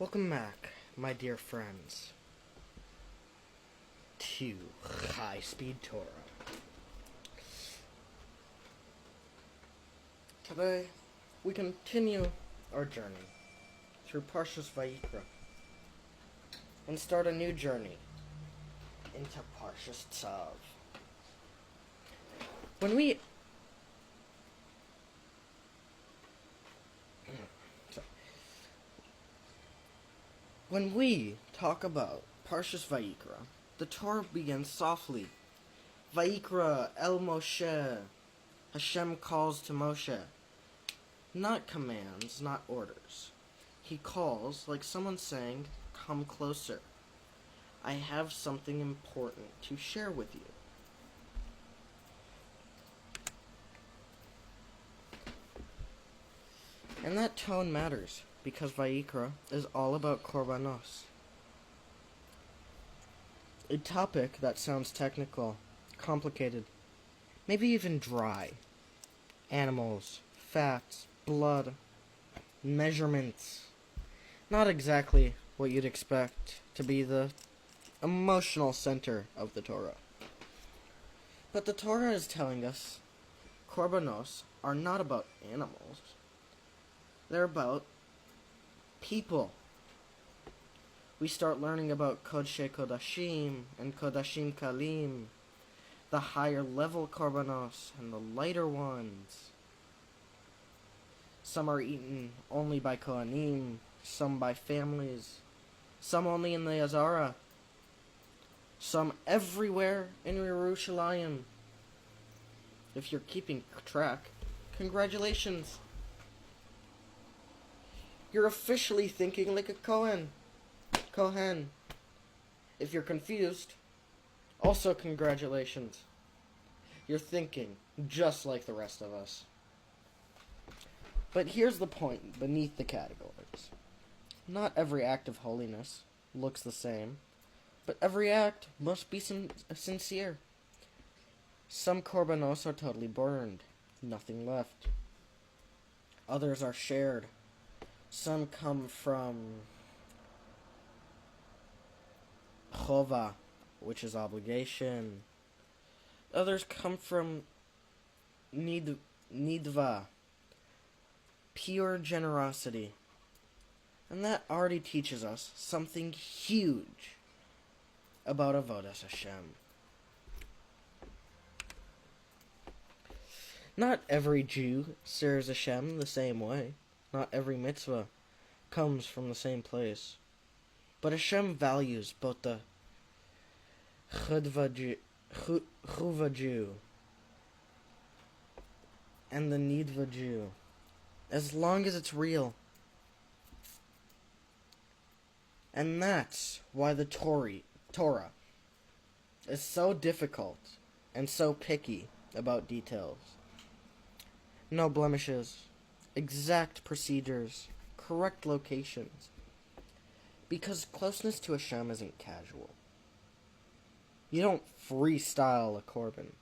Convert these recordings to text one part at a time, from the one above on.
Welcome back, my dear friends, to High Speed Torah. Today, we continue our journey through Parshas Vayikra and start a new journey into Parshas Tzav. When we talk about Parshas Vayikra, the Torah begins softly. Vayikra el Moshe. Hashem calls to Moshe. Not commands, not orders. He calls like someone saying, "Come closer. I have something important to share with you." And that tone matters, because Vayikra is all about korbanos. A topic that sounds technical, complicated, maybe even dry. Animals, fats, blood, measurements. Not exactly what you'd expect to be the emotional center of the Torah. But the Torah is telling us korbanos are not about animals. They're about people. We start learning about Kodshei Kodashim and Kodashim Kalim, the higher level korbanos and the lighter ones. Some are eaten only by Kohanim, some by families, some only in the Azara, some everywhere in Yerushalayim. If you're keeping track, congratulations. You're officially thinking like a Kohen. If you're confused, also congratulations. You're thinking just like the rest of us. But here's the point beneath the categories. Not every act of holiness looks the same, but every act must be sincere. Some korbanos are totally burned, nothing left. Others are shared. Some come from chova, which is obligation. Others come from nidva, pure generosity. And that already teaches us something huge about avodas Hashem. Not every Jew serves Hashem the same way. Not every mitzvah comes from the same place. But Hashem values both the chuva Jew and the nidva Jew, as long as it's real. And that's why the Torah is so difficult and so picky about details. No blemishes, exact procedures, correct locations. Because closeness to Hashem isn't casual. You don't freestyle a korban.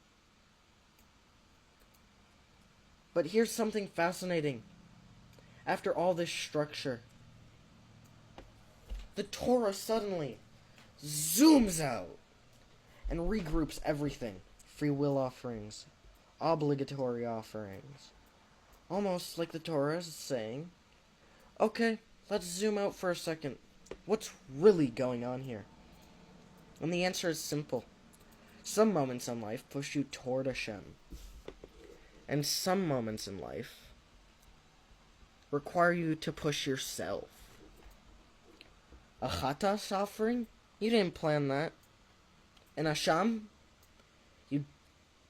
But here's something fascinating. After all this structure, the Torah suddenly zooms out and regroups everything. Free will offerings, obligatory offerings. Almost like the Torah is saying, okay, let's zoom out for a second. What's really going on here? And the answer is simple. Some moments in life push you toward Hashem. And some moments in life require you to push yourself. A chatas offering? You didn't plan that. An asham? You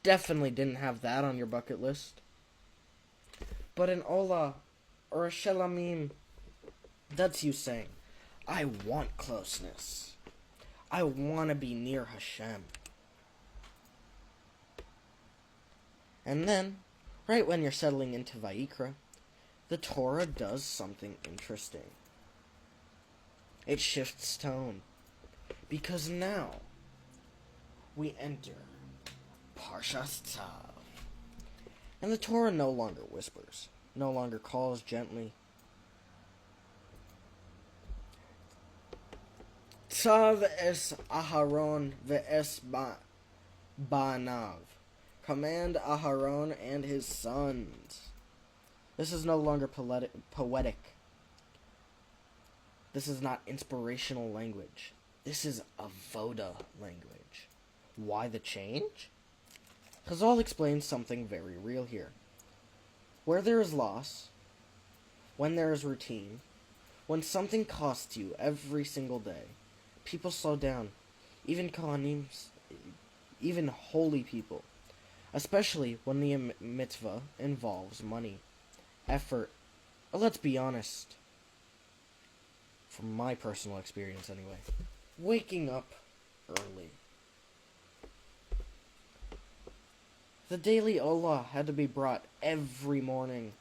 definitely didn't have that on your bucket list. But an olah or a shelamim, that's you saying, I want closeness. I want to be near Hashem. And then, right when you're settling into Vayikra, the Torah does something interesting. It shifts tone. Because now, we enter Parshas Tzav. And the Torah no longer whispers, no longer calls gently. Tzav es Aharon ve'es ba'anav. Command Aharon and his sons. This is no longer poetic. This is not inspirational language. This is avoda language. Why the change? Chazal explains something very real here. Where there is loss, when there is routine, when something costs you every single day, people slow down. Even Kohanim, even holy people. Especially when the mitzvah involves money, effort. But let's be honest. From my personal experience anyway. Waking up early. The daily Olah had to be brought every morning,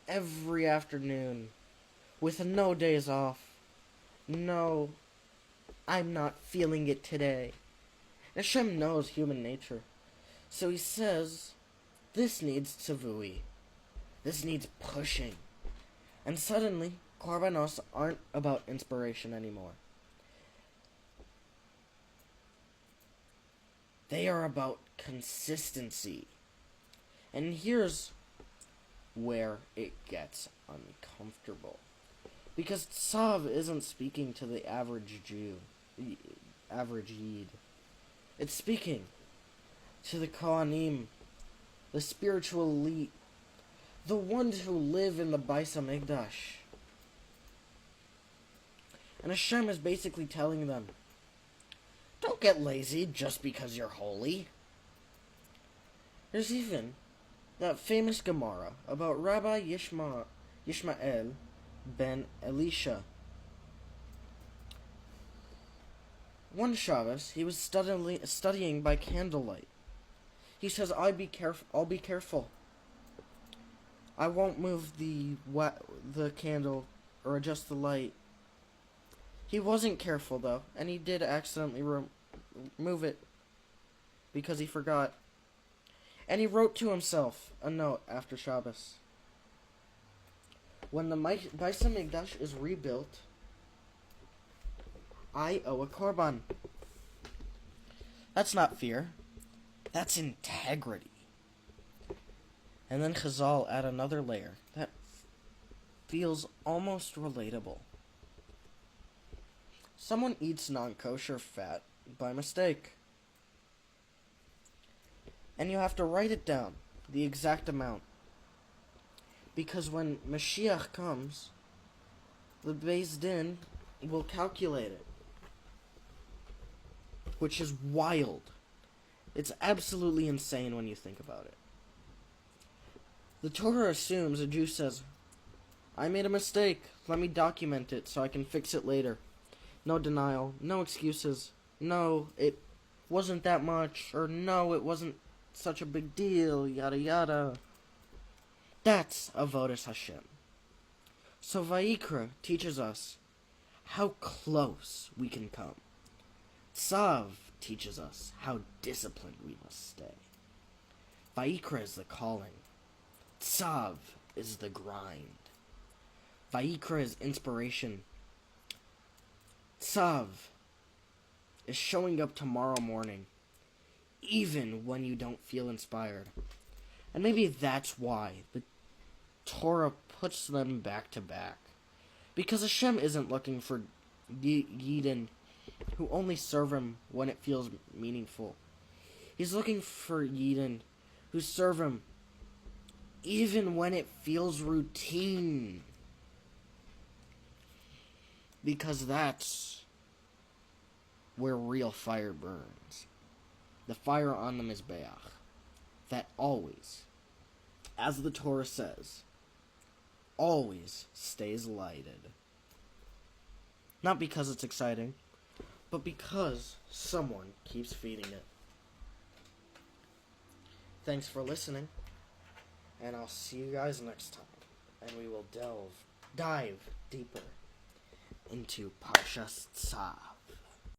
every afternoon, with no days off. No, I'm not feeling it today. Hashem knows human nature. So he says, this needs tzavui. This needs pushing. And suddenly, korbanos aren't about inspiration anymore. They are about consistency. And here's where it gets uncomfortable. Because Tzav isn't speaking to the average Jew, the average Yid. It's speaking to the Kohanim, the spiritual elite, the ones who live in the Beis HaMikdash. And Hashem is basically telling them, don't get lazy just because you're holy. There's even that famous Gemara about Rabbi Yishmael ben Elisha. One Shabbos, he was studying by candlelight. He says, I'll be careful. I won't move the candle or adjust the light. He wasn't careful, though, and he did accidentally move it because he forgot. And he wrote to himself a note after Shabbos. When the Beis HaMikdash is rebuilt, I owe a korban. That's not fear. That's integrity. And then Chazal add another layer that feels almost relatable. Someone eats non-kosher fat by mistake. And you have to write it down, the exact amount. Because when Mashiach comes, the Beis Din will calculate it. Which is wild. It's absolutely insane when you think about it. The Torah assumes a Jew says, I made a mistake, let me document it so I can fix it later. No denial, no excuses, no, it wasn't that much, or no, it wasn't such a big deal, yada yada. That's avodas Hashem. So Vayikra teaches us how close we can come. Tzav teaches us how disciplined we must stay. Vayikra is the calling. Tzav is the grind. Vayikra is inspiration. Tzav is showing up tomorrow morning, even when you don't feel inspired. And maybe that's why the Torah puts them back to back. Because Hashem isn't looking for Yidden who only serve him when it feels meaningful. He's looking for Yidden who serve him even when it feels routine. Because that's where real fire burns. The fire on the Mizbeach. That always, as the Torah says, always stays lighted. Not because it's exciting, but because someone keeps feeding it. Thanks for listening, and I'll see you guys next time, and we will dive deeper into Parshas Tzav.